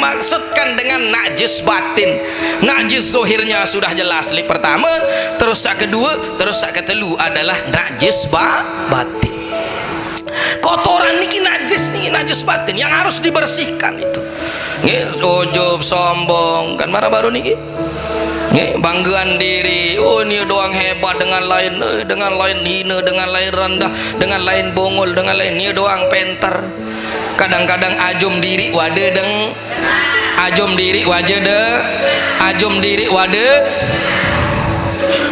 dimaksudkan dengan najis batin. Najis zohirnya sudah jelas li pertama, terus sak kedua, terus sak ketelu adalah najis batin. Kotoran niki najis nih, najis batin yang harus dibersihkan itu. Nggih, ujub, sombong, kan marah baru niki. Nggih, banggaan diri. Oh, ini doang hebat, dengan lain hina, dengan lain rendah, dengan lain bongol, dengan lain ini doang penter. Kadang-kadang ajum diri wade deng, ajum diri wajade, ajum diri wade.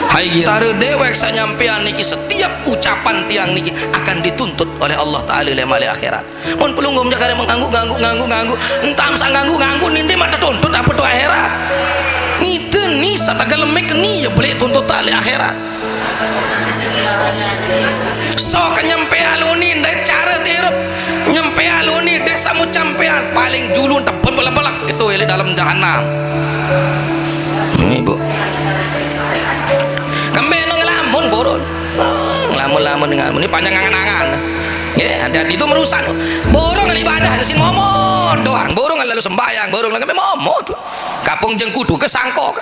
Hai taruh dewek nyampean niki, setiap ucapan tiang niki akan dituntut oleh Allah Ta'ala di akhirat. Mun pelunggum jakare mengganggu, entam sang ganggu ninde mata tuntut apa tuh akhirat. Itu nih satagalemik nih ya boleh tuntut tali akhirat. So nyampe alunin dari cara tirup nyampe alunin desa mu campean paling julun tebel belak itu ya dalam jahanam. Ibu kemben ngelamun boron, ngelamun dengan ini panjang angan-angan. Ya, dan itu merusak. Borong ibadah sin momot doang, borong lalu sembayang, borong lagi momot. Kapung jengkudu kesangkok.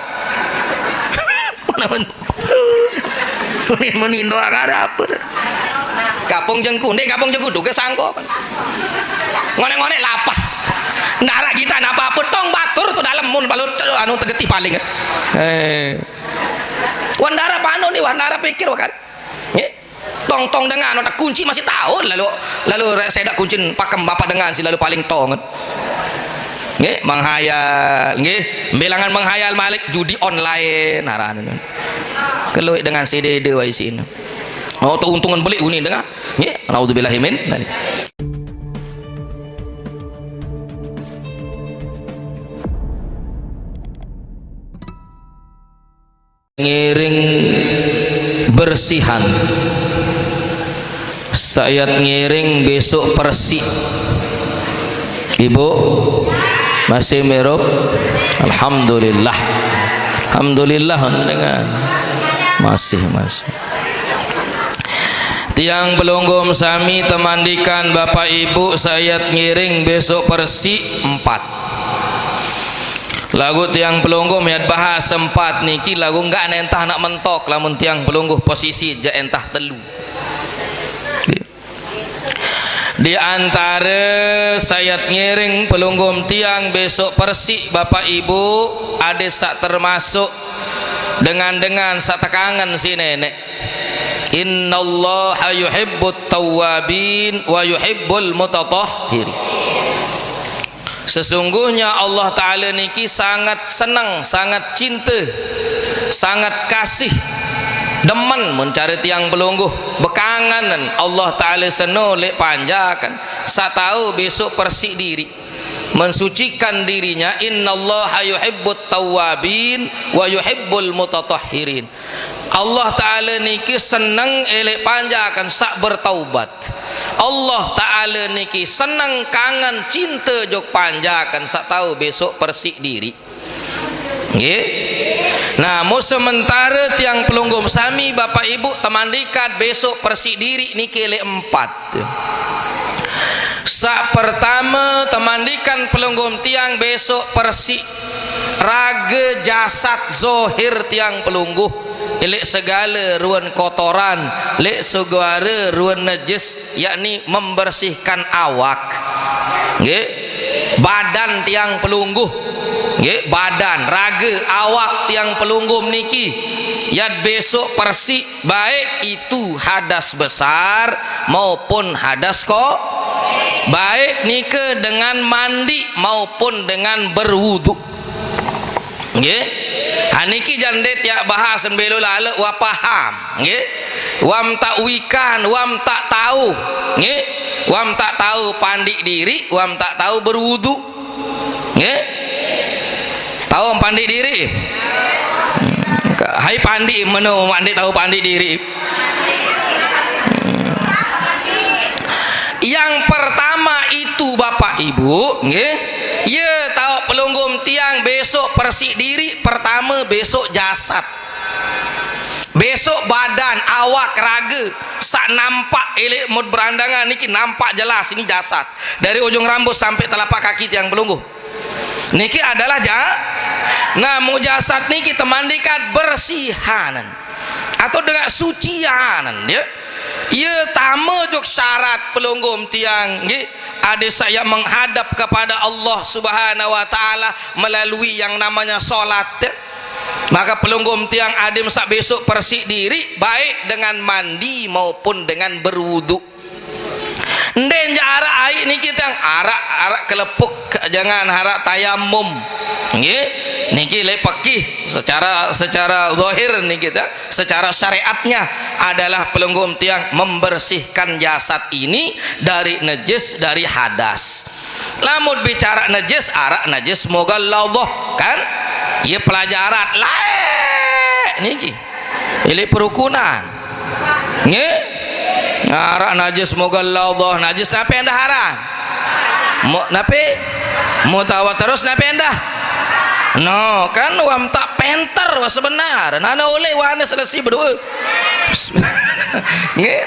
Mana menin doang ada apa? Kapung jengkudu kesangkok. Ngone-ngone lapah. Nara kita napa petong batur tuh dalam mun balut anu tegeti paling. Wandara panu nih, wandara pikir kan. Tong dengan otak kunci masih tahun lalu saya dak kuncin pakem bapak dengan si lalu paling tong. Nggih, menghayal, nggih, bilangan menghayal malik judi online haran. Keluik dengan CDD wae sini. Mau untungan beli uni dengan. Nggih, naudzubillahi min. Ngiring bersihan. Saya ngiring besok Persi. Ibu masih merup? Alhamdulillah. Alhamdulillah dengan masih. Tiang pelunggum sami temandikan Bapak Ibu saya ngiring besok Persi 4. Lagu tiang pelunggum ya bahas 4 niki lagu enggak entah nak mentok lamun tiang pelungguh posisi ja entah telu. Di antara sayat ngiring pelunggum tiang besok Persi Bapak Ibu ada sak termasuk dengan sak tekangan si nenek. Innallaha yuhibbut tawwabin wa yuhibbul mutatahhirin. Sesungguhnya Allah Ta'ala niki sangat senang, sangat cinta, sangat kasih, demen mencari tiang pelungguh bekanganan. Allah Ta'ala senolek panjakan satau besok persik diri mensucikan dirinya. Innallaha yuhibbut tawwabin wa yuhibbul mutatahhirin. Allah Ta'ala niki senang elek panjakan sak bertaubat. Allah Ta'ala niki senang kangen cinta jok panjakan sak tahu besok persik diri. Nggih. Nah, mau sementara tiang pelunggum sami Bapak Ibu temandikan besok persik diri niki elek 4. Sak pertama temandikan pelunggum tiang besok persik raga jasad zohir tiang pelungguh elek segala ruan kotoran, lek segala ruan najis, yakni membersihkan awak. Nggih, badan tiang pelungguh, nggih, badan, raga, awak tiang pelunggum niki ya besok persik, baik itu hadas besar maupun hadas kok, baik nika dengan mandi maupun dengan berwudu. Nggih. Aniki jande tiak bahas belu lalu wa paham, nggih. Wam tak wikan, wam tak tahu, nggih. Wam tak tahu pandi diri, wam tak tahu berwudu. Nggih. Tahu pandi diri? Hai pandi meno mandi tahu pandi diri. Yang pertama itu Bapak Ibu, nggih. Ya tahu pelunggum tiang besok persik diri pertama besok jasad, besok badan, awak, raga sak nampak elek mud berandangan niki nampak jelas ini jasad dari ujung rambut sampai telapak kaki tiang pelungguh. niki adalah nah mujasad niki temandikan bersihanan atau dengan sucianan ya. Ia tama jok syarat pelunggum tiang nggih ada saya menghadap kepada Allah Subhanahu wa taala melalui yang namanya salat ya. Maka pelunggum tiang adim sak besok persik diri baik dengan mandi maupun dengan berwudu. Nden arak air ni kita arak kelepuk jangan arak tayamum. Nggih niki le pakih secara zahir ni kita secara syariatnya adalah pelunggum tiang membersihkan jasad ini dari najis dari hadas. Lamun bicara najis arak najis mughalladhah kan ia pelajaran lain niki ini perukunan nggih arak najis mughalladhah najis napa endah haram nape mutawat terus napa endah no kan wam tak penter wa sebenar nana oleh wana selesai berdua nggih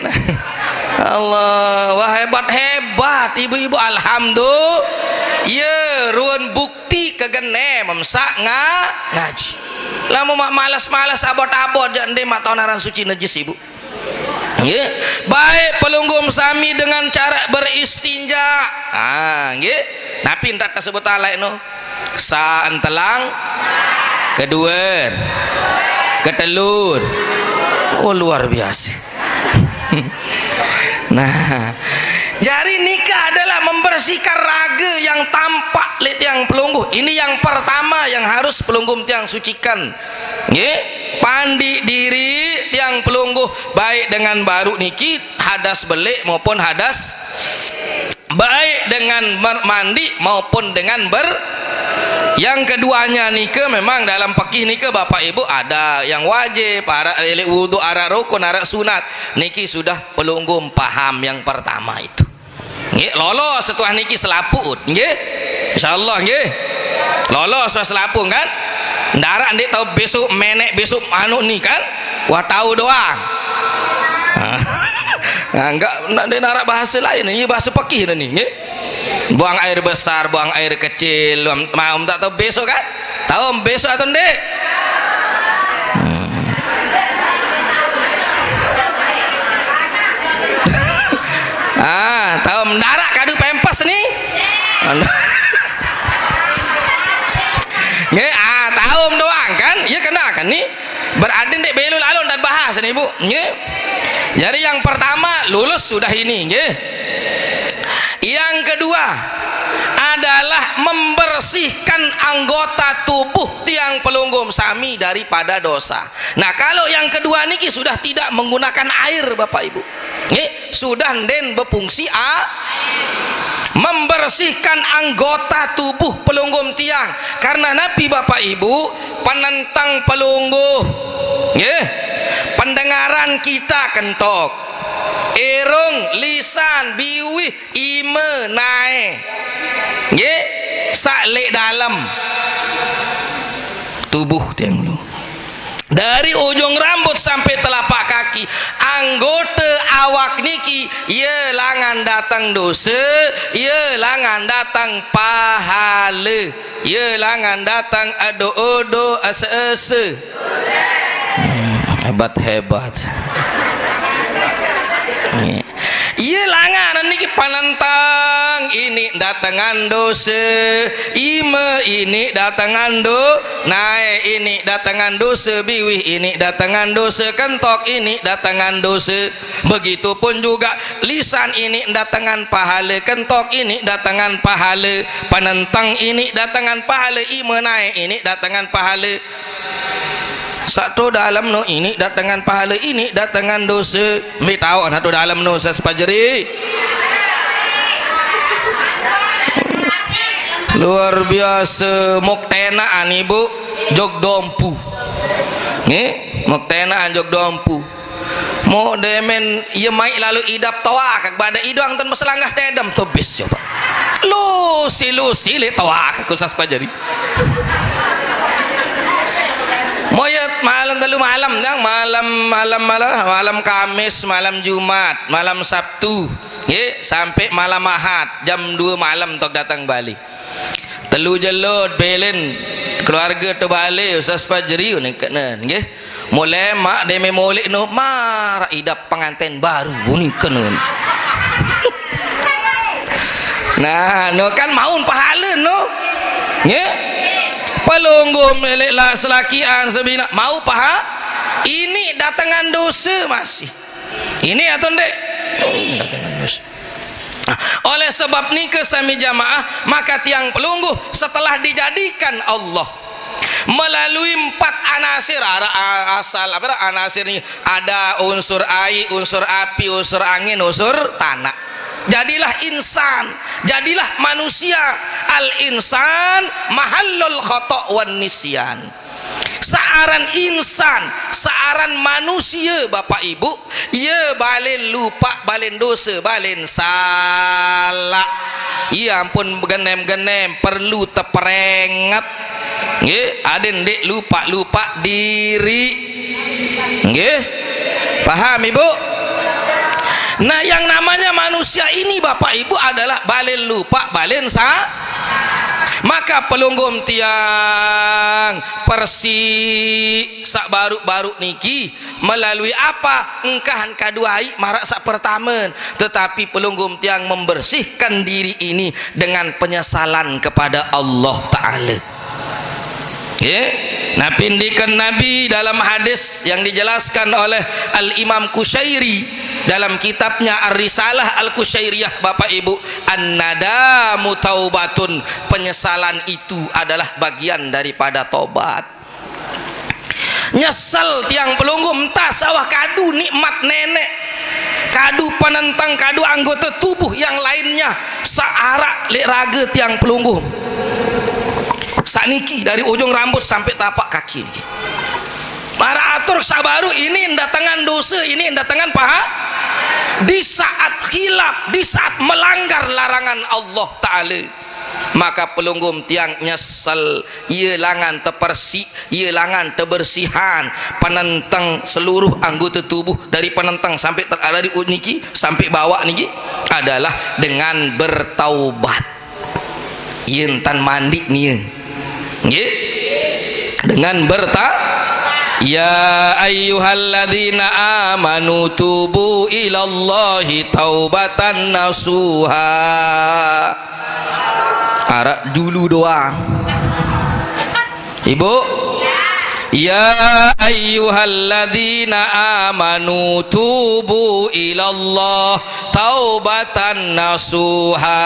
Allah wah hebat ibu-ibu alhamdulillah ya ruan bukti kegene memsak ngaji lamun mak malas-malas abot-abot jande mak tahu naran suci najis ibu nggih baik pelunggum sami dengan cara beristinja nggih napi entak kasebut alai no saan telang kedua ketelur oh luar biasa nah jadi nikah adalah membersihkan raga yang tampak li tiang pelungguh ini yang pertama yang harus pelunggum tiang sucikan nggih pandi diri tiang pelungguh baik dengan baru niki hadas belik maupun hadas baik dengan mandi maupun dengan yang keduanya nika memang dalam fikih nika Bapak Ibu ada yang wajib arak wudu arak rukun arak sunat niki sudah pelunggum paham yang pertama itu nggih lolos setelah niki selaput nggih insyaallah nggih lolos selapu kan ndarak ndik tahu besok menek besok anu nih kan wah tahu doang enggak ndak narak bahasa lain ini bahasa fikih nih nggih buang air besar buang air kecil mau tak tahu besok kan tahu besok atau ndek tahu mendarat kadu pempes nih nggih tahu doang kan ya kena kan nih berarti ndek belul alun dan bahas nih Bu nggih jadi yang pertama lulus sudah ini nggih yang kedua adalah membersihkan anggota tubuh tiang pelunggum sami daripada dosa. Nah kalau yang kedua niki sudah tidak menggunakan air Bapak Ibu nggih sudah den berfungsi membersihkan anggota tubuh pelunggum tiang karena Nabi Bapak Ibu penentang pelungguh nggih pendengaran kita kentok irung lisan biwih ime nae nggih sak dalam tubuh tiang lu dari ujung rambut sampai telapak kaki anggota awak niki ye langan datang dosa ye langan datang pahala ye langan datang ado-odo ase-ase hebat iya langan niki panantang ini datangan dosa ime ini datangan naik ini datangan dosa biwih ini datangan dosa kentok ini datangan dosa begitupun juga lisan ini datangan pahala kentok ini datangan pahala panentang ini datangan pahala ime naik ini datangan pahala satu dalam no ini datangan pahala ini datangan dosa mi tahu satu dalam no sespajeri luar biasa muktenaan ibu jog dompu nih muktenaan jog dompu mau demen iya mai lalu idap tawa kak pada idang tan masalanggah tedam tobis coba lusi le tawa kak sespajeri moyet malam telu malam jang malam Kamis malam Jumat malam Sabtu nggih sampai malam Ahad jam 2 malam tok datang Bali telu jelud belen keluarga terbalik Ustaz Fajri ni kena nggih mulai mak deme molek no marah idap pengantin baru ni kena nah no kan maun pahala no nggih pelunggu melek lah selakian sebina mau paha ini datangan dosa masih ini atau ndek datangan dosa. Oleh sebab ni kesami jamaah maka tiang pelunggu setelah dijadikan Allah melalui 4 anasir asal apa anasir ni ada unsur air, unsur api, unsur angin, unsur tanah. Jadilah insan, jadilah manusia. Al insan mahallul khata' wan nisyan. Searan insan, searan manusia Bapak Ibu, ia balen lupa, balen dosa, balen salah. Ya ampun genem-genem perlu terperengat. Nggih, aden dek lupa diri. Nggih. Paham Ibu? Nah, yang namanya manusia ini Bapak Ibu adalah balen lupa, balen maka pelunggum tiang persi sak baru niki melalui apa engkahan kaduai marak sak pertama, tetapi pelunggum tiang membersihkan diri ini dengan penyesalan kepada Allah Ta'ala. Nah, pindikan Nabi dalam hadis yang dijelaskan oleh Al-Imam Kusyairi dalam kitabnya Ar-Risalah Al-Kusyairiyah Bapak Ibu, an-nadamu taubatun, penyesalan itu adalah bagian daripada tobat. Nyesal tiang pelunggu entah sawah kadu nikmat nenek, kadu penentang, kadu anggota tubuh yang lainnya searak lek raga tiang pelunggu saniki dari ujung rambut sampai tapak kaki. Para atur sabaru ini datangan dosa, ini datangan paha. Di saat khilaf, di saat melanggar larangan Allah Ta'ala, maka pelunggum tiang nyesal, ia langan terpersih, ia langan terbersihan, penentang seluruh anggota tubuh dari penentang sampai dari niki sampai bawah niki adalah dengan bertaubat. Yentan mandi nih. Nggih, dengan ya ayyuhalladzina amanu tubu ilallahi taubatan nasuha. Arak dulu doang Ibu. Ya ayyuhalladzina amanu tubu ilallah taubatan nasuha.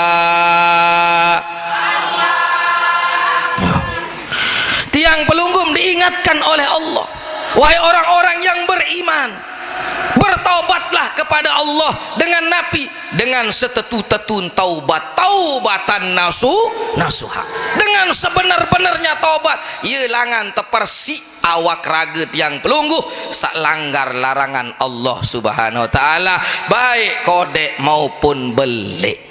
Tiang pelunggum diingatkan oleh Allah, wahai orang-orang yang beriman, bertaubatlah kepada Allah dengan napi, dengan setetu-tetun taubat, taubatan nasuha, dengan sebenar-benarnya taubat, ia langan tepersi awak raga tiang pelunggu sak langgar larangan Allah Subhanahu wa taala, baik kodek maupun belik.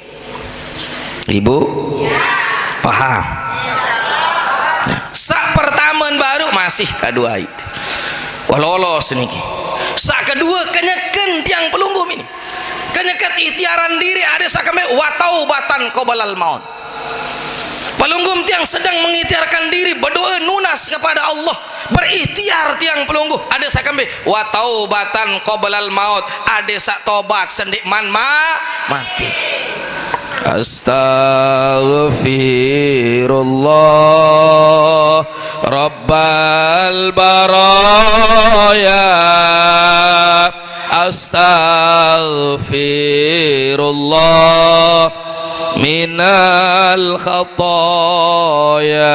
Ibu paham? Sak pertama baru masih kedua itu lolos niki. Sak kedua kenyeken tiang pelunggum ini, kenyeket ikhtiaran diri ada sakame wataubatan qobalal maut. Pelunggum tiang sedang mengikhtiarkan diri berdoa nunas kepada Allah, berikhtiar tiang pelunggu ada sakame wataubatan qobalal maut, ada sak tobat sendik man mati. Astaghfirullah Rabbal baraya, astaghfirullah minal khataya,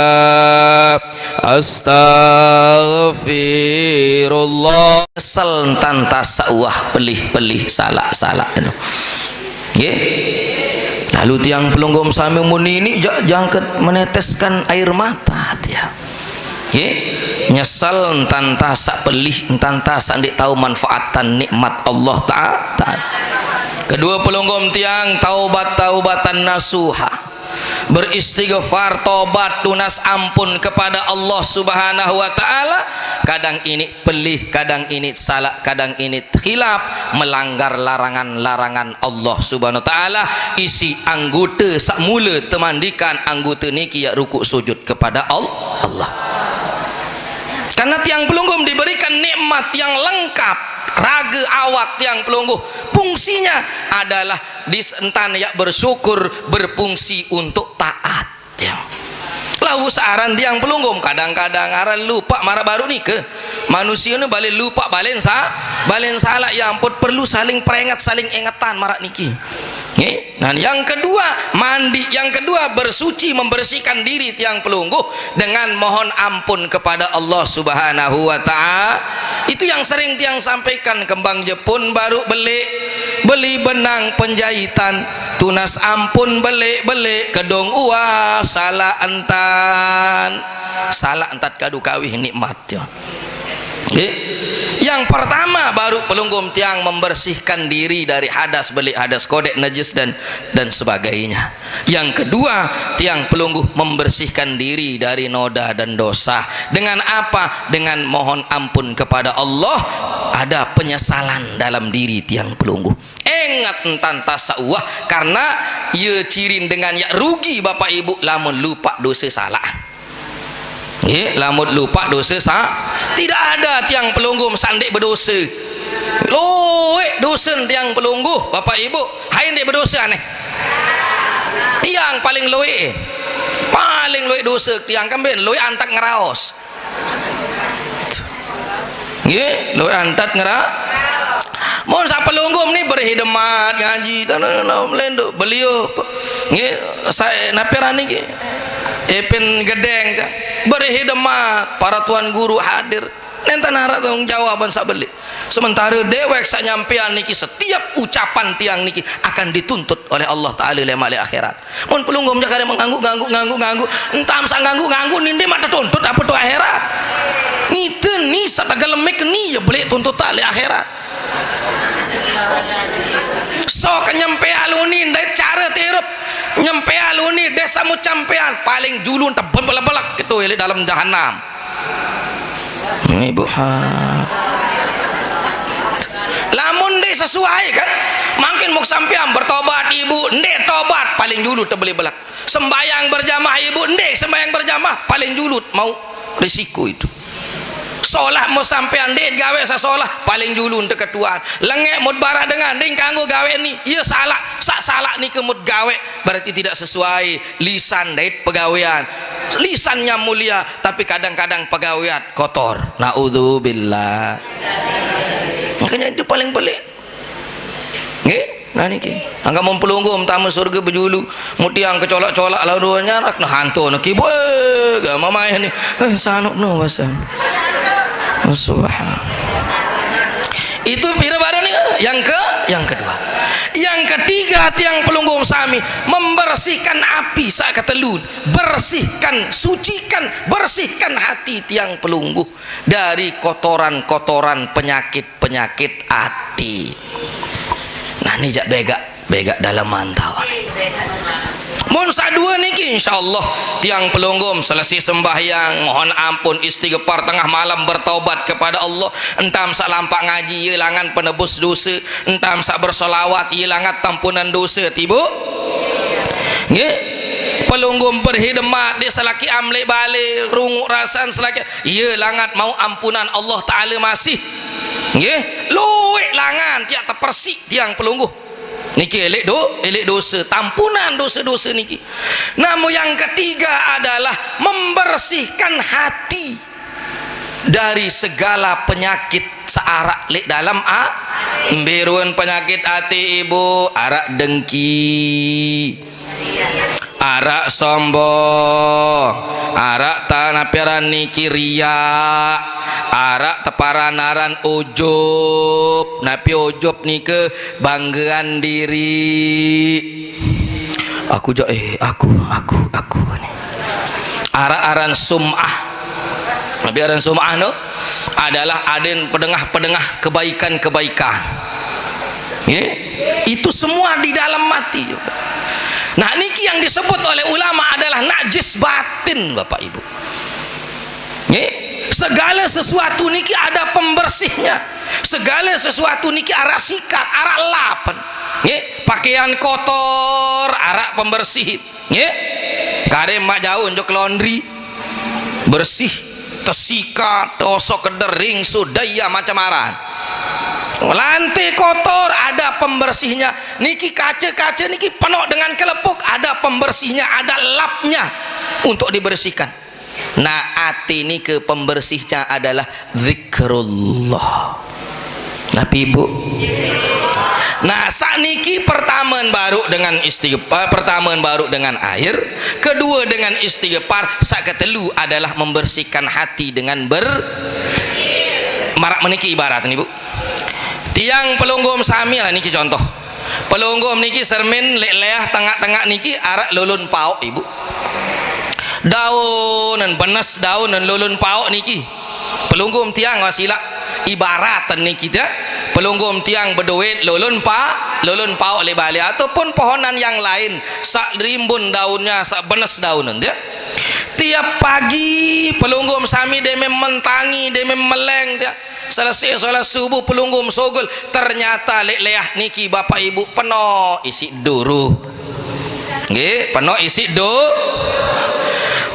astaghfirullah. Sel tantas sawah pelih-pelih salah-salah nggih. Lalu tiang pelunggum sami muni ini jangket meneteskan air mata dia. Nyesal entantah sak pelih, entantah sak ndik tahu manfaatan nikmat Allah Ta'ala. Kedua pelunggum tiang taubatan nasuha, beristighfar, tobat, tunas ampun kepada Allah Subhanahu wa taala. Kadang ini pelih, kadang ini salah, kadang ini khilaf, melanggar larangan-larangan Allah Subhanahu wa taala. Isi anggota sak mula temandikan anggota niki ya rukuk sujud kepada Allah. Karena tiang pelunggum diberikan nikmat yang lengkap, raga awak tiang pelungguh fungsinya adalah disentan ya bersyukur, berfungsi untuk taat tiang. Lahu saaran tiang pelunggum kadang-kadang aran lupa marah baru ni ke manusia ni balik lupa balen salah ya ampun, perlu saling peringat, saling ingatan marah niki. Dan yang kedua mandi, yang kedua bersuci, membersihkan diri tiang pelungguh dengan mohon ampun kepada Allah Subhanahu wa taala. Itu yang sering tiang sampaikan, kembang Jepun baru beli benang penjahitan, tunas ampun beli kedong uah salah entan kadu kawih nikmat ya. Yang pertama baru pelunggum tiang membersihkan diri dari hadas belik, hadas kodek, najis dan sebagainya. Yang kedua tiang pelungguh membersihkan diri dari noda dan dosa. Dengan apa? Dengan mohon ampun kepada Allah. Ada penyesalan dalam diri tiang pelungguh. Ingat entan tasawuf, karena ia cirin dengan ya rugi bapak ibu lamun lupa dosa salah. Lamun lupa dosa tidak ada tiang pelunggum sandik berdosa. Loe dosa tiang pelungguh bapak ibu, hai ndek berdosa aneh. Tiang paling loe dosa tiang kambing, loe antak ngeraos. Loe antak Mohon sa pelunggum ni berkhidmat ngaji tanah melenduk beliau saya napirani epen gedeng berkhidmat, para tuan guru hadir nentan harap tanggung jawaban sak belik. Sementara dewek sak nyampean niki, setiap ucapan tiang niki akan dituntut oleh Allah taala le mali akhirat. Mun pelunggum jakare mengganggu entam sang ganggu ninde mata tuntut apa tu akhirat. Itu ni satagalemek ni ya boleh tuntut le akhirat. So kenyampe aluni ndai cara tirup nyampe aluni desa mu campean paling julun tebel-belak gitu ya dalam jahanam. Ibu lamun deh sesuai kan makin mau sampean bertobat ibu ndek tobat paling julut tebel-belak. Sembayang berjamaah ibu ndek sembayang berjamaah paling julut mau risiko itu. Solah mau sampean dek gawe sasolah paling dulu untuk ketuaan lengek mud barah dengan ding kanggo gawe ni iya salah ni kemud gawe berarti tidak sesuai lisan dait pegawaian, lisannya mulia tapi kadang-kadang pegawaian kotor, naudzubillah. Makanya itu paling pelik nah niki angka mempelunggum tamu surga berjulu mutiang kecolak-colak lalu nyarak nah hantu nak ibu gak mama ini sanuk no pasal subhanallah. Itu pira baru nih yang kedua. Yang ketiga tiang pelunggum sami membersihkan api sak ketelun, bersihkan hati tiang pelungguh dari kotoran-kotoran penyakit hati. Nah ini jak bega dalam mantau. Mun sadua niki insyaallah tiang pelunggum selesai sembahyang mohon ampun istighfar tengah malam bertaubat kepada Allah, entam sak lampak ngaji hilangan penebus dosa, entam sak bersolawat hilangan tampunan dosa tibu nggih. Pelunggum berkhidmat di selaki amlik balik runguk rasan selaki iya langat mau ampunan Allah taala masih nggih luwek langan tiak terpersik tiang pelungguh niki elek dosa, tampunan dosa-dosa niki. Namun yang ketiga adalah membersihkan hati dari segala penyakit searak lek dalam berun penyakit hati ibu, arak dengki, arak sombong, arak tanapiran niki riya, arak teparanan ujub, napi ujub ni ke banggaan diri. Aku ni. Arak-aran sum'ah. Napi aran sum'ah no adalah aden pedengah kebaikan-kebaikan. Itu semua di dalam mati. Nah niki yang disebut oleh ulama adalah najis batin Bapak Ibu. Segala sesuatu niki ada pembersihnya. Segala sesuatu niki arah sikat, arah lapan. Pakaian kotor, arah pembersih. Kare mak jauh untuk laundry bersih, tersikat, tosok kedering, sudaya macam arahan. Lantai kotor ada pembersihnya. Niki kaca-kaca niki penuh dengan kelepuk, ada pembersihnya, ada lapnya untuk dibersihkan. Nah hati ini ke pembersihnya adalah zikrullah. Nabi Ibu. Nah sakniki pertamaan baru dengan istighfar, pertamaan baru dengan air, kedua dengan istighfar, sak ketelu adalah membersihkan hati dengan marak meniki ibarat nih Bu. Tiang pelunggum sami lah niki contoh. Pelunggum niki sermin leah tengah-tengah niki arak lulun pauk Ibu. Daun dan benes daun dan lulun pauk niki. Pelunggum tiang wasila ibaratan niki dia. Pelunggum tiang berduit lulun pauk le bali ataupun pohonan yang lain sak rimbun daunnya, sak benes daunan dia. Tiap pagi pelunggum sami dia mentangi, dia meleng dia. Selesai sholat subuh pelunggum sogol, ternyata leah niki Bapak Ibu penuh isi duru. Penuh isi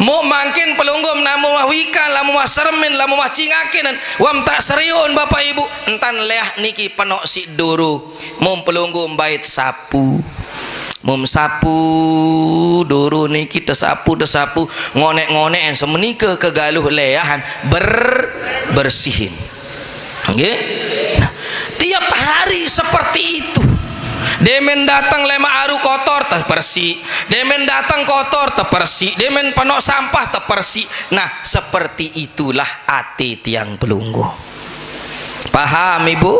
mu makin pelunggum namu wikan lamu sermin lamu cingakin wam tak seriun Bapak Ibu entan leah niki penuh si duru. Mum pelunggum bait sapu, mum sapu duru niki tersapu ngonek-ngonek yang semenika kegaluh leahan bersihin. Nah, tiap hari seperti itu. Demen datang lema aru kotor terbersih, demen datang kotor terbersih, demen penuh sampah terbersih. Nah seperti itulah hati tiang pelunggu. Paham Ibu?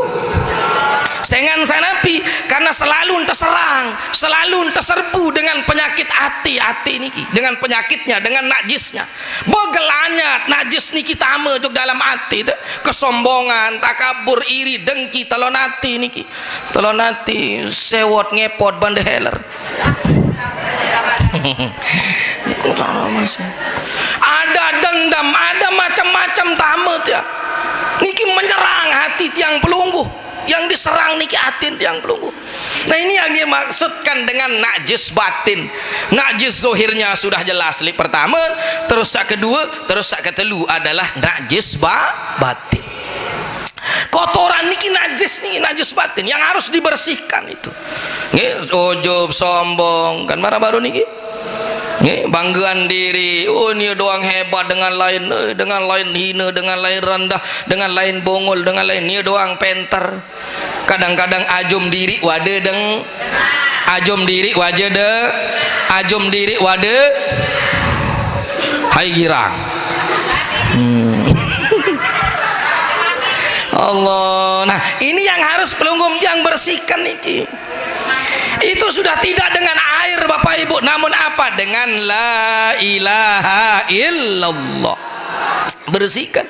Sengan sanapi karena selalu terserang, selalu terserbu dengan penyakit hati niki, dengan penyakitnya, dengan najisnya. Begelanyat najis niki tama juk dalam hati tu. Kesombongan, takabur, iri, dengki, telonati niki. Telonati sewot ngepot bandeheler. Ada dendam, ada macam-macam tama dia. Niki menyerang hati tiang pelunggu. Yang diserang niki atin tiang pelunggu. Nah ini yang dimaksudkan dengan najis batin. Najis zohirnya sudah jelas li pertama, terus sak kedua, terus sak ketelu adalah najis batin. Kotoran niki najis nih, najis batin yang harus dibersihkan itu. Nggih, ujub, sombong, kan marah baru niki. Banggaan diri, oh ini doang hebat, dengan lain hina, dengan lain rendah, dengan lain bongol, dengan lain ini doang penter. Kadang-kadang ajum diri wade deng, ajum diri wajah de, ajum diri wade hai girang. Allah. Nah ini yang harus pelunggum yang bersihkan iki. Itu sudah tidak dengan air Bapak Ibu, namun apa? Dengan la ilaha illallah. Bersihkan.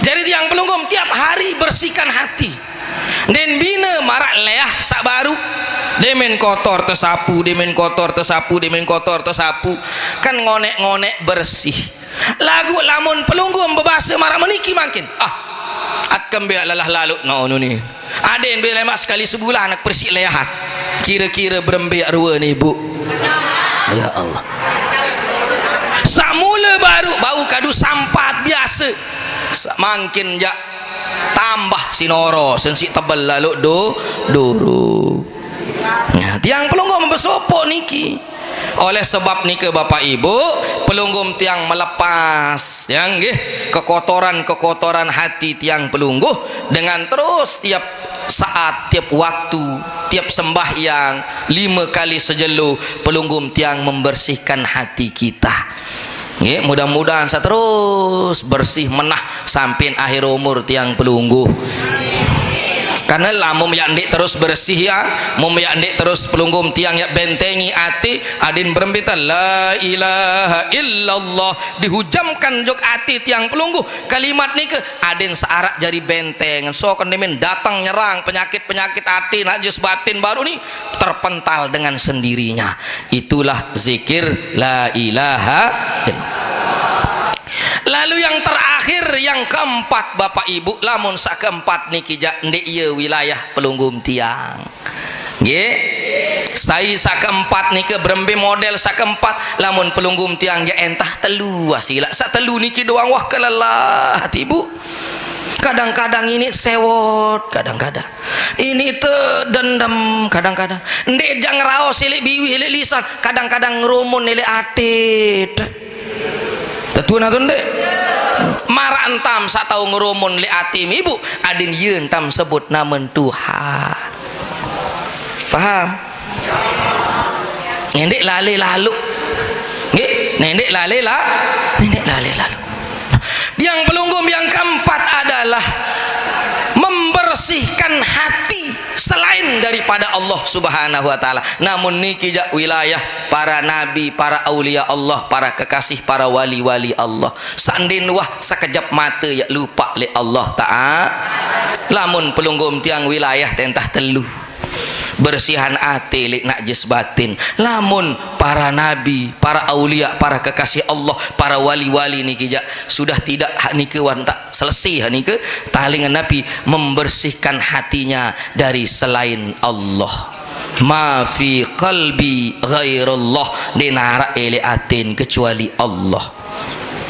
Jadi yang pelunggum tiap hari bersihkan hati. Den bina marak leah sak baru. Demen kotor tersapu, demen kotor tersapu, demen kotor tersapu. Kan ngonek-ngonek bersih. Lagu lamun pelunggum bebasa marak meniki makin. At kembali lalah lalu no nih. Ada yang belemak sekali sebulan nak bersih lehat. Kira-kira berembiak rua nih Bu. Ya Allah. Samula baru bau kadu sampat biasa. Makin jak tambah sinoro sensi tebal lalu duru. Nah, tiang pelunggum bersopok niki. Oleh sebab niki Bapak Ibu, pelunggum tiang melepas yang kekotoran hati tiang pelungguh dengan terus tiap saat, tiap waktu, tiap sembahyang 5 kali sejelu pelunggum tiang membersihkan hati kita. Mudah-mudahan saya terus bersih menah sampai akhir umur tiang pelungguh. karena lamun yak ndik terus bersih ya, mum yak ndik terus pelunggum tiang yak bentengi ati adin berembita la ilaha illallah dihujamkan jok ati tiang pelungguh kalimat ni ke adin searak jari benteng so kendemen datang nyerang penyakit ati najis batin baru ni terpental dengan sendirinya. Itulah zikir la ilaha illallah. Lalu yang terakhir yang keempat Bapak Ibu, lamun sak keempat niki jak ndek ieu wilayah pelunggum tiang. Nggih. Sai sak keempat niki berembe model sak keempat lamun pelunggum tiang ya entah telu wasila. Sak telu niki doang wah kelelah hati Ibu. Kadang-kadang ini sewot, kadang-kadang ini dendam, kadang-kadang ndek jang raos ilik biwi ilik lisan, kadang-kadang ngerumun ilik atit. Tetuan atau ndek? Marah entam sak tahu ngerumun li atim Ibu adin yeun tam sebut namen Tuhan. Paham? Ngendek lale lalu. Nggih, nendek lale lalu. Yang pelunggum yang keempat adalah membersihkan hati selain daripada Allah Subhanahu wa taala. Namun niki jak wilayah para nabi, para aulia Allah, para kekasih, para wali-wali Allah. Sandin wah sekejap mata ya lupa li Allah taala. Lamun pelunggum tiang wilayah tentah telu. Bersihan ati lik najis batin. Lamun para nabi, para aulia, para kekasih Allah, para wali-wali niki jak sudah tidak niki wan tak selesai niki talingan nabi membersihkan hatinya dari selain Allah. Ma fi qalbi ghairullah dinara ele atin kecuali Allah.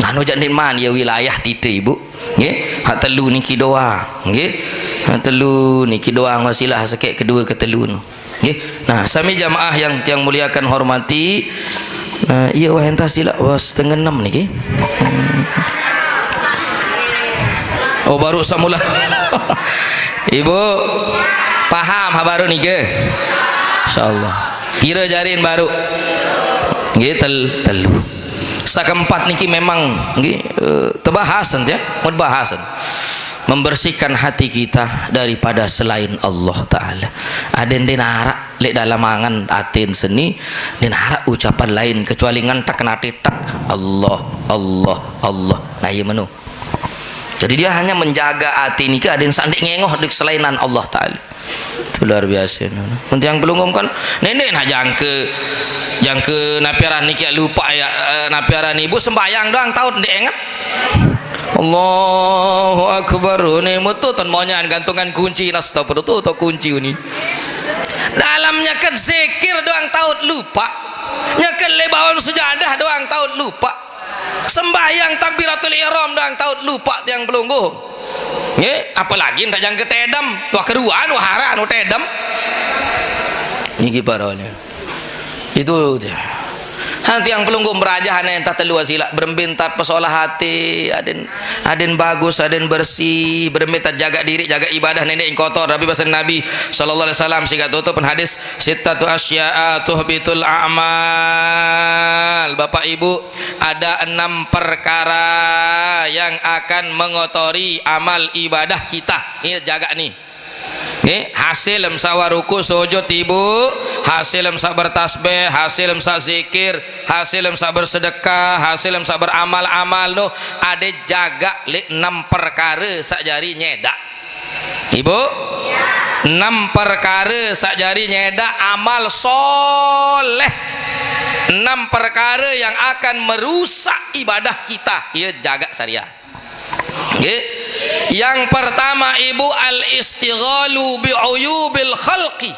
Nanu jangan man ya wilayah titu Ibu. Nggih, hak telu niki doang. Nggih. Telu niki doang wasilah sekek kedua ke telu nggih. Nah sami jamaah yang muliakan hormati, iya wah entah sila was setengah 6 niki. Oh baru samula. Ibu paham ha baru niki insyaallah pira jarin baru nggih telu sakeempat niki memang nggih tebahasan ya bahasan membersihkan hati kita daripada selain Allah taala. Aden dinara lek dalam angan atin seni dinara ucapan lain kecuali ngan tak kena tak Allah Allah Allah. Nah ieu menu. Jadi dia hanya menjaga hati niki aden sandik ngengoh dik selainan Allah taala. Itu luar biasa. Untuk yang belum kan nenek nah yang ke napiaran niki lupa ya napiaran ibu sembayang doang tahu ndek ingat. Allahu akbar ni mutu ton monyan gantungan kunci astagfirullah tu atau kunci ni dalamnya ke zikir doang taut lupa nyakel lebawan sujadah doang taut lupa sembahyang takbiratul ihram doang taut lupa yang pelungguh nggih apalagi ndak jang ketedam wah keruan wah haran tedam niki parolnya itu nanti yang pelunggum berajahan entah telu wasila berembintat pesolah hati aden bagus aden bersih berembintat jaga diri jaga ibadah nenek yang kotor tapi bahasa Nabi sallallahu alaihi wasallam sehingga tutup hadis sittatu asya'a tuhbitul a'mal. Bapak Ibu ada 6 perkara yang akan mengotori amal ibadah kita. Ini jaga nih. Nih hasil emsa waruku sujud Ibu, hasil emsa bertasbih, hasil emsa zikir, hasil emsa bersedekah, hasil emsa beramal-amal no ada jaga 6 perkara sakjari nyeda Ibu ya. 6 perkara sakjari nyeda amal soleh 6 perkara yang akan merusak ibadah kita ia jaga syariat. Yang pertama Ibu al-istighalu bi'uyubil khalqi,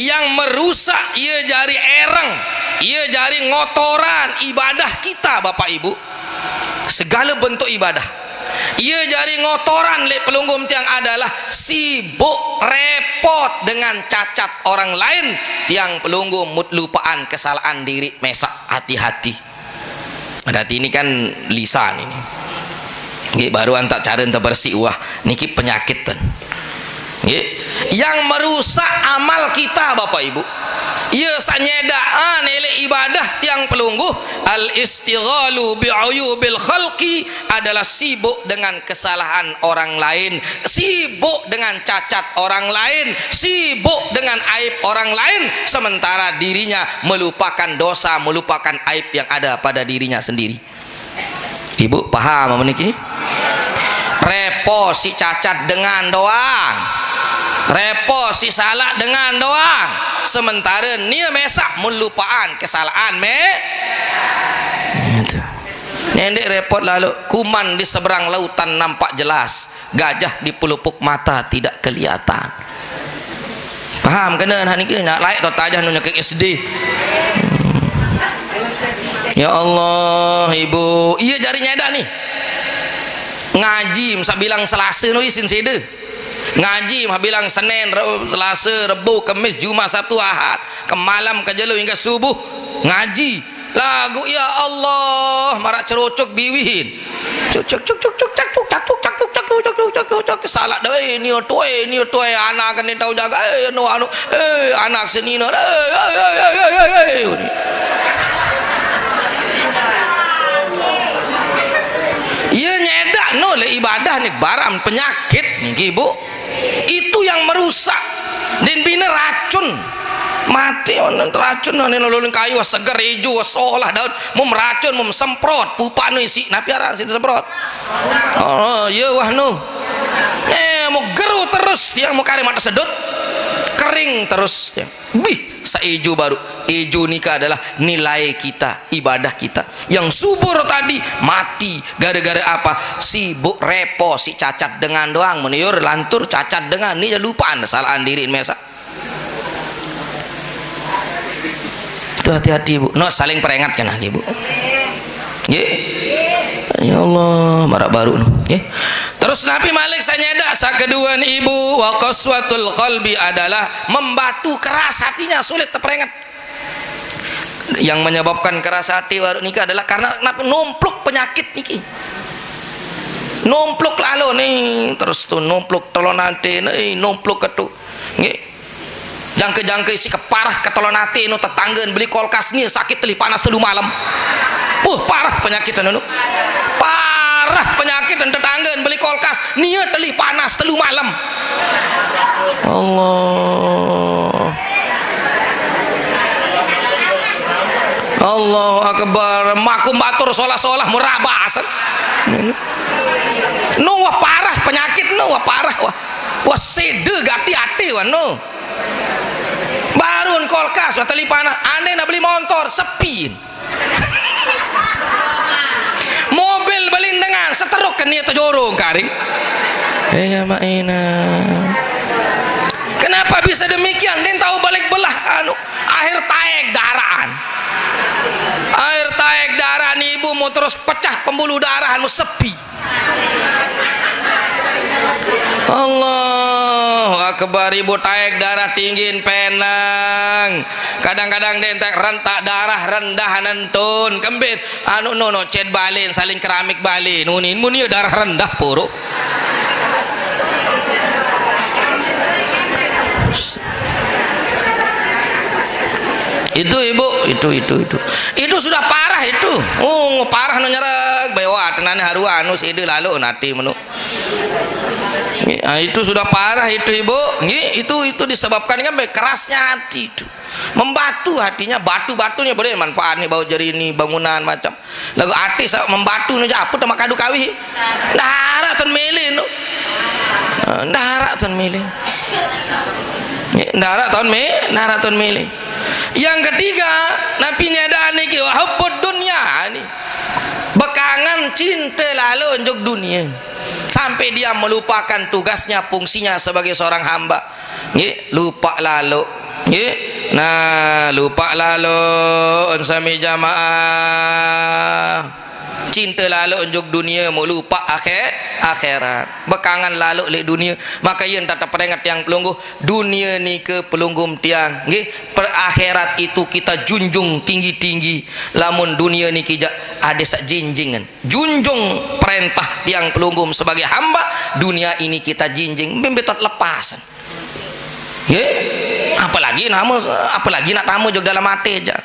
yang merusak ia jari erang, ia jari ngotoran ibadah kita Bapak Ibu, segala bentuk ibadah ia jari ngotoran lek pelunggum tiang adalah sibuk repot dengan cacat orang lain tiang pelunggum lupaan kesalahan diri mesak hati-hati. Berarti ini kan lisan ini nggih baru antak cara enta bersih wah niki penyakit ten nggih yang merusak amal kita Bapak Ibu Ia sanyedaan ele ibadah tiang pelungguh. Al istighalu bi uyubil khalqi adalah sibuk dengan kesalahan orang lain, sibuk dengan cacat orang lain, sibuk dengan aib orang lain, sementara dirinya melupakan dosa, melupakan aib yang ada pada dirinya sendiri. Ibu paham meniki? Repo si cacat dengan doang, repo si salah dengan doang, sementara nia mesak melupaan kesalahan itu. Nendek repot lalu. Kuman di seberang lautan nampak jelas, gajah di pelupuk mata tidak kelihatan. Paham kena hak ni ke nak laik tu tajah nu ke SD. Ya Allah ibu, iya jari nyedak ni ngaji masa bilang Selasa nu isin sede ngaji mah bilang Senin, Selasa, Rebu, Kamis, Jumat, Sabtu, Ahad, ke malam ke jelu hingga subuh ngaji lagu. Ya Allah marak cerocok biwin cuk cuk cuk cuk cuk cuk cuk cuk cuk cuk cuk cuk cuk salah dah ni tu anak kan tahu jaga anu anak seni no iya nyedak no le ibadah ni barang penyakit nih ibu, itu yang merusak dan bina racun mati on racun on nololin kayu seger hijau seolah daun mum racun mum semprot pupa nu isi napi ara sit semprot. Oh iya wah nu mau geru terus dia mau kari mata sedut kering terus dia bih saijo baru. Ijo nikah adalah nilai kita, ibadah kita yang subur tadi mati gara-gara apa? Sibuk repo si cacat dengan doang meniur lantur cacat dengan ni lupaan kesalahan diri mesa. Itu hati-hati ibu, no saling peringatkan lah ibu. Ya Allah marak baru no. Terus Nabi Malik sanyeda sakeduan ibu wa qaswatul qalbi adalah membatu keras hatinya, sulit terperingat. Yang menyebabkan keras hati baru nikah adalah karena numpluk penyakit niki, numpluk lalu nih terus tuh numpluk telonate nih numpluk ketu jangke isi keparah ketolonate nu tetangga beli kulkas nih sakit teli panas telu malam. Parah penyakit anu parah penyakit dan tetangga beli kulkas nih teli panas telu malam. Allahu Akbar. Makum batur solah-solah murabas no wah parah penyakit no wah parah wah sede gati hati wah no barun kulkas wah teli panas ane nak beli motor sepi mobil belindengan seteruk ke niat jorong karing kenapa bisa demikian? Dia tahu balik belah akhir taek darahan, air taek darah nih ibu mau terus pecah pembuluh darah anu sepi. Allahu Akbar. Ibu taek darah tinggiin penang kadang-kadang dentek rentak darah rendah nentun kembir no cet balin saling keramik balin nunin muni darah rendah puru. Itu ibu itu sudah parah itu. Parah nu nyerek bewa tenane haruan nu sede lalu nanti menu. Itu sudah parah itu ibu. Itu disebabkan kan kerasnya hati itu. Membatu hatinya, batu-batunya boleh manfaat nih bau jari ini bangunan macam. Lagu hati membatu nu japut sama kadu kawi. Ndahara ton mele nu. Ndahara ton mele. Ndahara ton mele. Yang ketiga Nabi nyadar niki hubbud dunya ni bekangan cinta lalu untuk dunia sampai dia melupakan tugasnya fungsinya sebagai seorang hamba. Lupa lalu lupa lalu unsami jamaah cinta lalu untuk dunia mau lupa akhirat bekangan lalu le dunia maka yang tak peringat yang pelungguh dunia ni ke pelunggum tiang per akhirat itu kita junjung tinggi-tinggi lamun dunia ni kijak ada sak jinjingan junjung perintah tiang pelunggum sebagai hamba dunia ini kita jinjing membetot lepasan apalagi nak tamu juga dalam hati aja.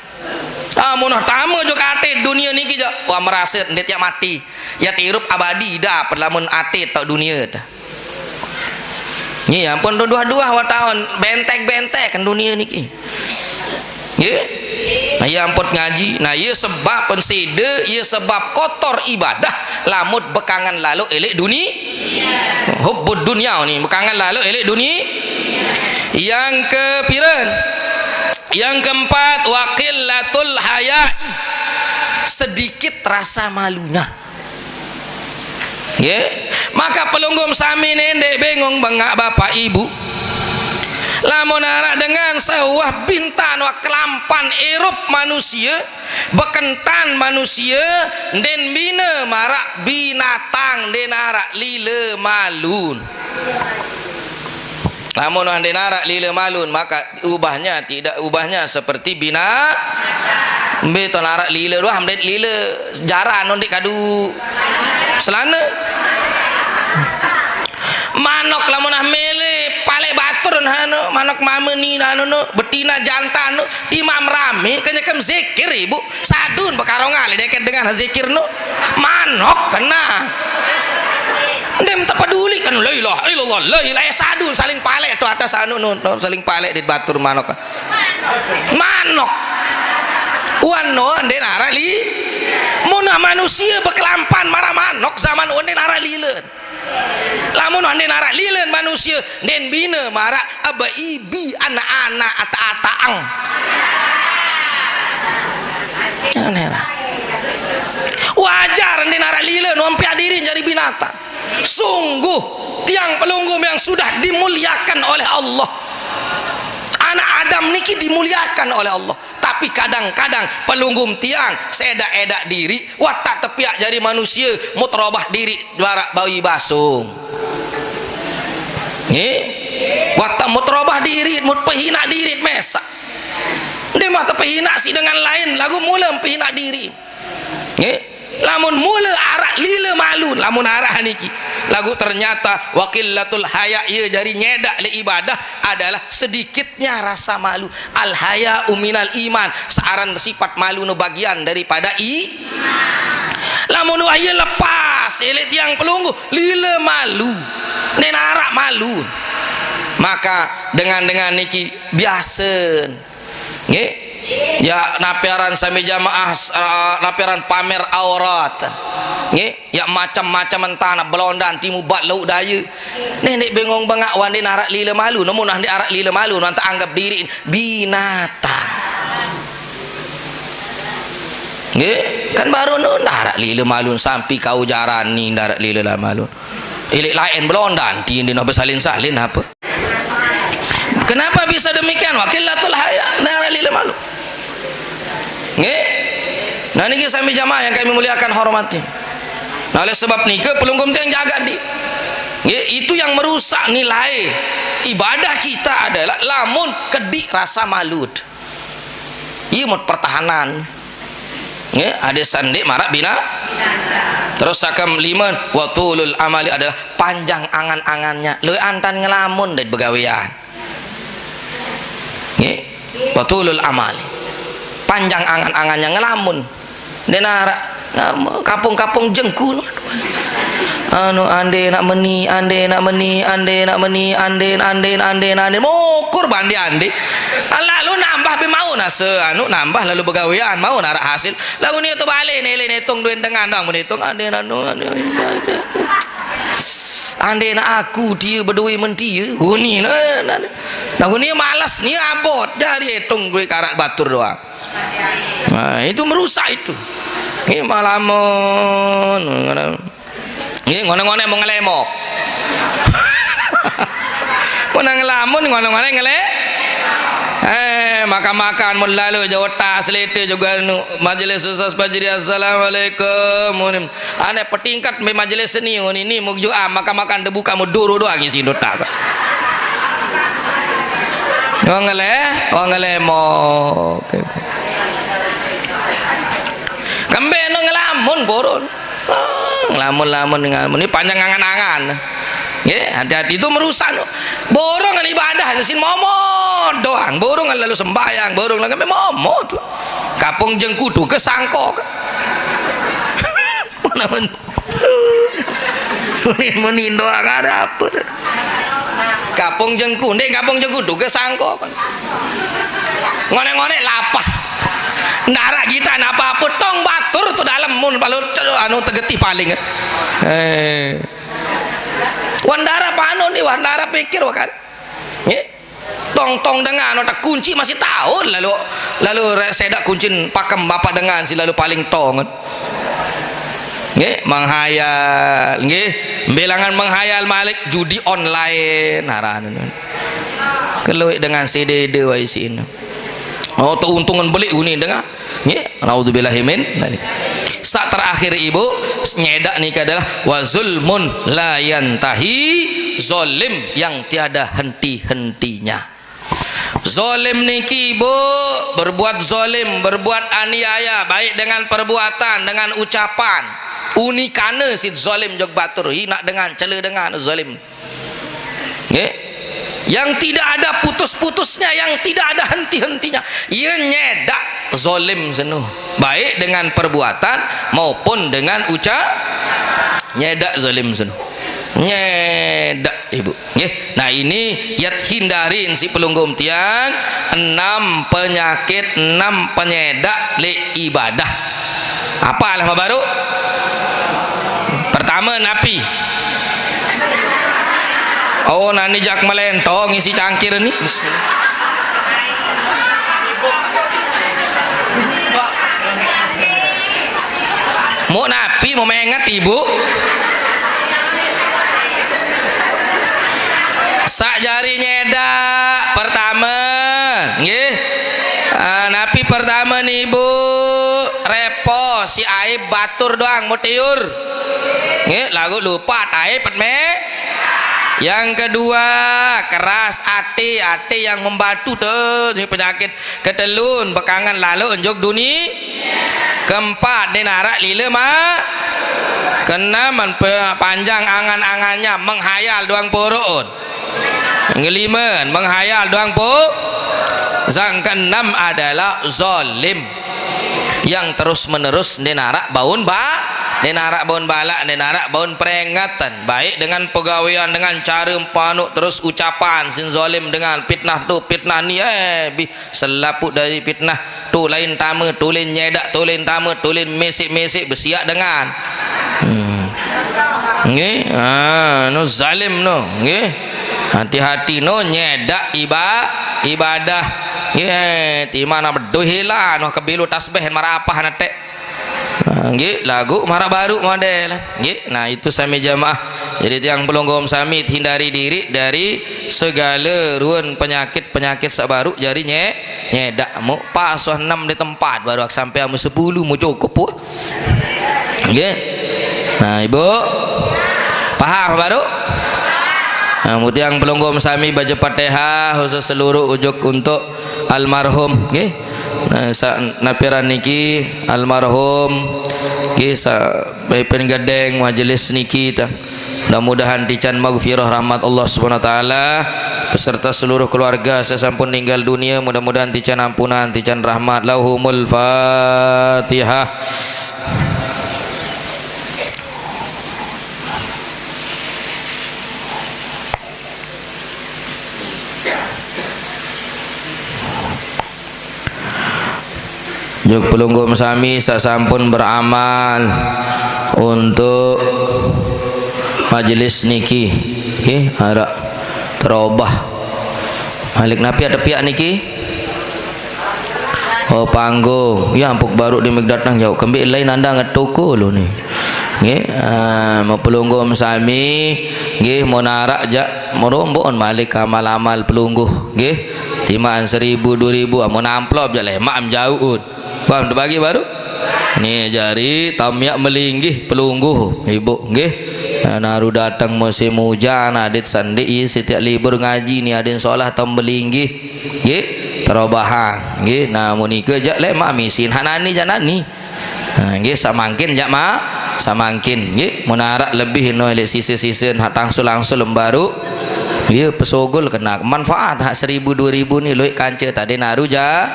Munah tamu juga hati dunia niki aja. Wah merasa ndet ya mati. Ya tirup abadi dah lamun hati tau dunia dah. Ni ampun dua-dua wartawan bentek-bentek kan dunia niki. Ya. Nah ya ampun ngaji. Nah ya sebab pensida, ya sebab kotor ibadah. Lamut bekangan lalu elek dunia. Hubbud dunia ni bekangan lalu elek dunia. Yang kepiran, yang keempat waqillatul haya, sedikit rasa malunya. Ya, maka pelunggum sami nendek bengong bengak bapak ibu. Lamun arak dengan sawah bintan wa kelampan erup manusia, bekentan manusia, den bina marak binatang den arak lile malun. Lamun den arak lile malun, maka ubahnya seperti bina. Beton arak lile doang, amdet lile jaran nondik kadu selana. Manok lamun mele pale batur hanu manok mameni hanu betina jantan nu imam rame kanya kem zikir ibu sadun bekarongal deket dengan zikir nu manok kena dem tak peduli kan la ilaha illallah la ilaha sadun saling pale tu atas anu nu saling pale di batur manok wano den ara li mun manusia bekelampan marah manok zaman onen ara lileun. Lamun ande narak lilen manusia den bina marak aba ibi anak-anak ata-ataang. Wajar ande narak lilen nompia diri jadi binatang. Sungguh tiang pelunggum yang sudah dimuliakan oleh Allah. Anak Adam niki dimuliakan oleh Allah. Tapi kadang-kadang pelunggum tiang sedak-edak diri watak tepiak jadi manusia mutrobah diri barak bayi basung watak mutrobah diri mut pehina diri mesak dia mata pehina si dengan lain lagu mula pehina diri lamun mula arak lila malun lamun arah niki lagu ternyata waqillatul haya ia jadi nyedak le ibadah adalah sedikitnya rasa malu. Al haya minal iman, searan sifat malu no bagian daripada lamun wahya lepas elit yang pelunggu lila malu nen arak malu, maka dengan niki biasa nggih. Ya napiaran sami jamaah napiaran pamer aurat nggih ya macam-macam entana belondan timu bat lauk daya nenek bengong bengak wan den arak lila malu namun ande arak lila malu nanti anggap diri binatang nggih kan baru nu arak lila malu sampai kau jaran ni arak lila malu ilik lain belondan tin dino bersalin-salin apa kenapa bisa demikian waqillatul haya arak lila malu. Nah ini sami jamaah yang kami muliakan hormati. Nah oleh sebab nikah pelunggum tiang jaga di itu yang merusak nilai ibadah kita adalah lamun kedik rasa malud iya mau pertahanan ada sandik marak bina terus sakam liman watulul amali adalah panjang angan-angannya lu antan ngelamun dari begawian watulul amali panjang angan-angannya ngelamun denara kapung-kapung jengku anu ande nak meni mukur bandi ande lalu nambah be mau nase anu nambah lalu begawean mau narak hasil lalu ni tu balik ni hitung duit dengan dong menitung ande nak aku dia berdua mentia huni nah huni malas ni abot dari hitung duit karat batur doang. Nah, itu merusak itu. Ini malamun. Ini ngone-ngone mau ngelemok. Mau ngelamun ngone-ngone ngelek. Makan-makan mun lalu jauh tas lete juga majelis usus pajri assalamualaikum. Ane petingkat me majelis seni ini mau juga makan-makan debu kamu duru doang isi tas. Ngelemok. Kembe ngelamun boron ngelamun ini panjang angan-angan nggih hati-hati itu merusak borongan ibadah sin momot doang borongan lalu sembahyang borong lagi momot kapung jengkudu kesangkok mana menindo ada apa kapung jengkudu kesangkok ngone-ngone lapah nara kita apa tong batur tuh dalam mun balut anu tegeti paling wandara panu nih wandara pikir wakan tong dengan otak kunci masih tahun lalu sedak kuncin pakem bapak dengan si lalu paling tong nggih menghayal nggih bilangan menghayal malik judi online haran keluik dengan CDD wa isin oh untungan beli uni dengar nggih naudzubillahi min sak terakhir ibu nyedak nikah adalah wa zulmun la yantahi zalim yang tiada henti-hentinya zalim niki ibu berbuat zalim berbuat aniaya baik dengan perbuatan dengan ucapan unikane si zalim jog batur hina dengan cela dengan zalim nggih yang tidak ada putus-putusnya yang tidak ada henti-hentinya ia nyedak zalim senuh baik dengan perbuatan maupun dengan ucap nyedak zalim senuh nyedak ibu nggih nah ini yat hindarin si pelunggum tiang 6 penyakit 6 penyedak le ibadah apa alah baru pertama napi oh nani jak melento ngisi cangkir nih bismillah mau napi mau mengat ibu sak jari nyedak pertama nggih napi pertama nih ibu repo si aib batur doang mau tiur nggih lagu lupa aib me yang kedua keras hati yang membatu tuh penyakit ketelun bekangan lalu unjuk dunia keempat dinarak lila keenam panjang angan-angannya menghayal doang porun yang kelima menghayal doang yang keenam adalah zalim yang terus menerus dinarak baun dinarak baun balak dinarak baun peringatan baik dengan pegawaian dengan cara panuk terus ucapan sin zalim dengan fitnah tu fitnah ni selaput dari fitnah tu lain tama tulin nyedak tulin tama tulin mesik bersiap dengan nggih no zalim no nggih hati-hati no nyedak ibadah nggih ti mana beduhila no kebilu tasbih marapah nate nggih lagu marah baru model nggih nah itu sami jamaah jadi tiang pelunggum sami hindari diri dari segala ruan penyakit sabaru jari nyedak mu pasuh 6 di tempat baru sampai amu 10 mu cukup pu nggih nah ibu paham baru nah mu tiang pelunggum sami baca Fatihah khusus seluruh ujuk untuk almarhum nggih nah napiran niki almarhum kisah pen gadeng majelis niki ta mudah-mudahan tican maghfirah rahmat Allah Subhanahu wa taala beserta seluruh keluarga sesampun meninggal dunia mudah-mudahan tican ampunan tican rahmat lahumul fatihah. Juk pelunggum sami sasampun beramal untuk majelis niki nggih harap terobah malik napi ada pihak niki oh panggung ya ampuk baru di datang jauh kembali lain anda ngetuku lu nih nggih mau pelunggum sami nggih mau narak jak merombon malik amal-amal pelungguh nggih timaan 1000 2000 mau amplop jak lemak am jauh paham bagi baru nih jari tamyak melinggih pelungguh ibu nggih naru datang musim hujan adit sandi setiap libur ngaji ni adin solah tam melinggih nggih terobahan nggih namun ike jak lemak misin hanani janani nggih samangkin jak samangkin nggih mun arak lebih no elek sisa-sisa hak tangsul-angsul baru ya pesogol kena manfaat hak 1000 2000 ni loik kanca tadi naru ja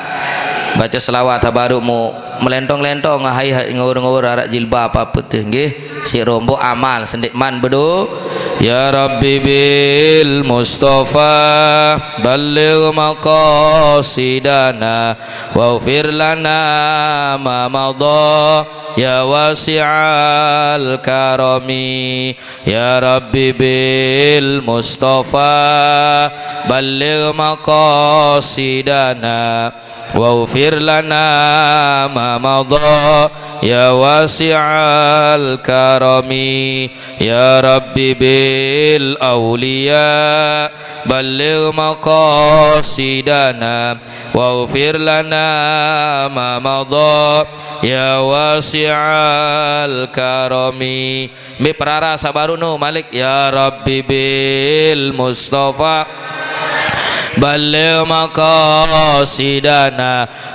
baca selawat baru mau melentong-lentong hai ngawur-ngawur arak jilbab apa tu nggih si rombo amal sendikman bedo ya rabbi bil mustafa balligh maqasidana waghfir lana ma madha ya wasi'al karami ya rabbi bil mustafa balligh maqasidana waghfir lana ma madha ya wasi'al karami ya rabbi bil awliya balligh maqasidana waghfir lana ma madha ya wasi'al karami mi perara sabaruno malik ya rabbi bil mustafa balligh maqasidana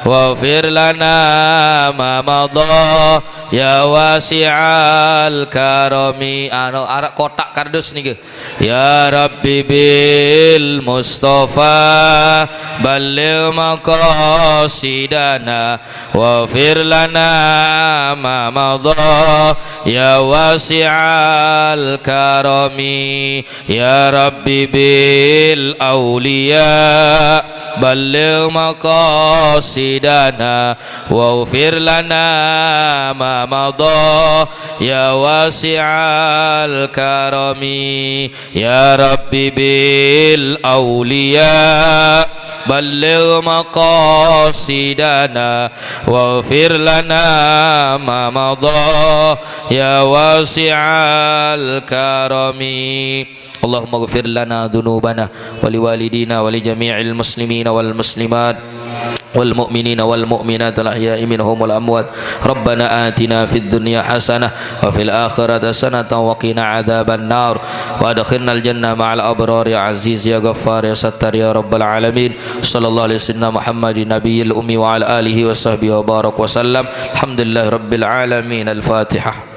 waghfir lana ma madha ya wasi'al karami arak kotak kardus nih ya rabbi bil mustafa balligh maqasidana waghfir lana ma madha ya wasi'al karami ya rabbi bil awliya balligh maqasidana waghfir lana ma madha ya wasi'al karami ya rabbi bil awliya balligh maqasidana waghfir lana ma madha ya wasi'al karami Allahumma ghfir lana dhunubana wa liwalidina wa li jami'il muslimina wal muslimat wal mu'minina wal mu'minat al ahya'i minhum wal amwat rabbana atina fid dunya hasanah wa fil akhirati hasanatan wa qina adzaban nar wa adkhilna al jannah ma'al abrar ya aziz ya ghaffar ya sattar ya rabbal alamin sallallahu alaihi wasallam muhammadin nabiyil ummi wa ala alihi wa sahbihi wa barak wa sallam alhamdulillahi rabbil alamin al fatihah.